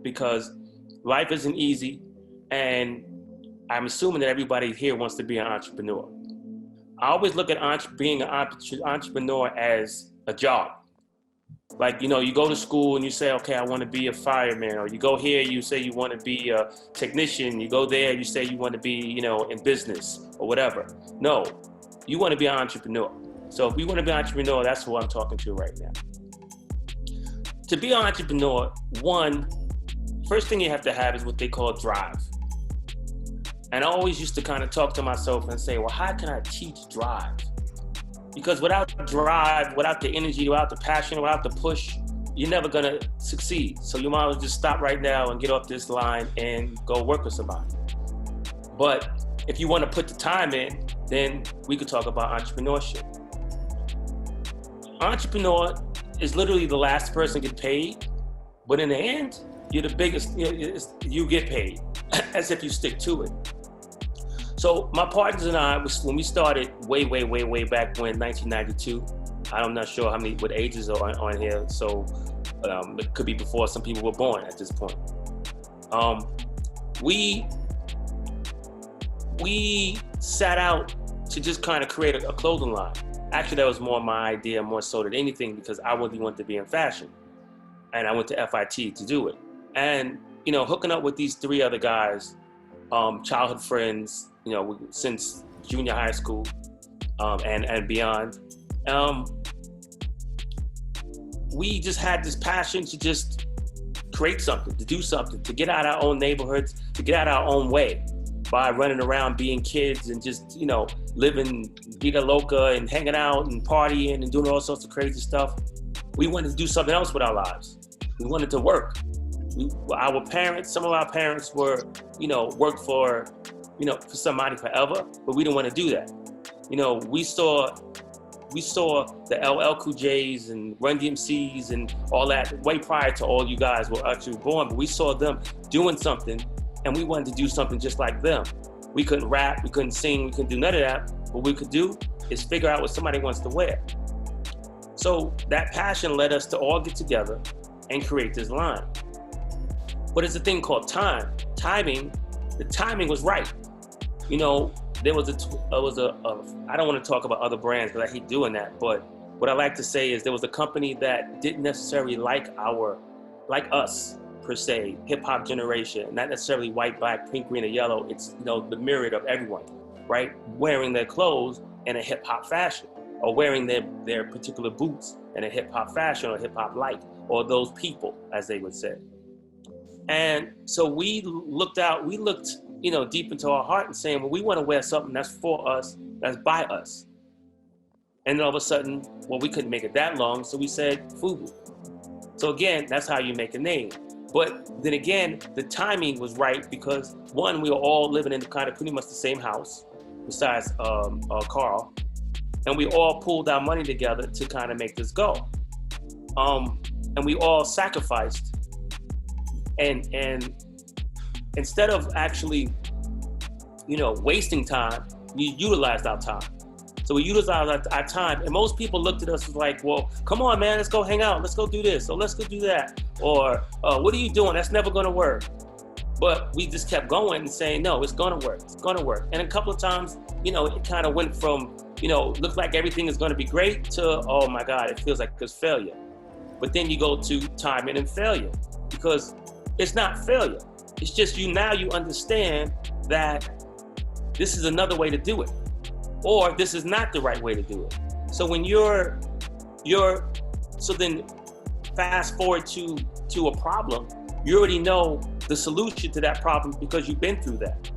because life isn't easy, and I'm assuming that everybody here wants to be an entrepreneur. I always look at being an entrepreneur as a job. Like, you go to school and you say, okay, I want to be a fireman, or you go here, you say you want to be a technician, you go there, you say you want to be, in business or whatever. No, you want to be an entrepreneur. So if you want to be an entrepreneur, that's who I'm talking to right now. To be an entrepreneur, first thing you have to have is what they call drive. And I always used to kind of talk to myself and say, well, how can I teach drive? Because without drive, without the energy, without the passion, without the push, you're never gonna succeed. So you might as well just stop right now and get off this line and go work with somebody. But if you want to put the time in, then we could talk about entrepreneurship. Entrepreneur is literally the last person get paid, but in the end, you're the biggest, you get paid as if you stick to it. So my partners and I, when we started way back when, 1992, I'm not sure what ages are on here, so it could be before some people were born at this point. We set out to just kind of create a clothing line. Actually, that was more my idea, more so than anything, because I really wanted to be in fashion. And I went to FIT to do it. And, hooking up with these three other guys, childhood friends, since junior high school and beyond, we just had this passion to just create something, to do something, to get out our own neighborhoods, to get out our own way by running around being kids and just, living vida loca and hanging out and partying and doing all sorts of crazy stuff. We wanted to do something else with our lives. We wanted to work. Some of our parents were, worked for somebody forever, but we didn't want to do that. We saw the LL Cool J's and Run DMC's and all that way prior to all you guys were actually born, but we saw them doing something and we wanted to do something just like them. We couldn't rap, we couldn't sing, we couldn't do none of that. What we could do is figure out what somebody wants to wear. So that passion led us to all get together and create this line. But it's a thing called timing. The timing was right. There was I don't want to talk about other brands because I hate doing that, but what I like to say is there was a company that didn't necessarily like us per se, hip hop generation, not necessarily white, black, pink, green, or yellow. It's, the myriad of everyone, right? Wearing their clothes in a hip hop fashion, or wearing their particular boots in a hip hop fashion or hip hop like, or those people, as they would say. And so we looked, deep into our heart and saying, well, we want to wear something that's for us, that's by us. And then all of a sudden, we couldn't make it that long, so we said FUBU. So again, that's how you make a name. But then again, the timing was right because one, we were all living in kind of pretty much the same house, besides Carl, and we all pulled our money together to kind of make this go. And we all sacrificed. And instead of actually, wasting time, we utilized our time. So we utilized our time, and most people looked at us as like, well, come on, man, let's go hang out. Let's go do this, or let's go do that. Or, what are you doing? That's never gonna work. But we just kept going and saying, no, it's gonna work, it's gonna work. And a couple of times, it kind of went from, looked like everything is gonna be great to, oh my God, it feels like it's failure. But then you go to timing and failure, because it's not failure. It's just you understand that this is another way to do it, or this is not the right way to do it. So when so then fast forward to a problem, you already know the solution to that problem because you've been through that.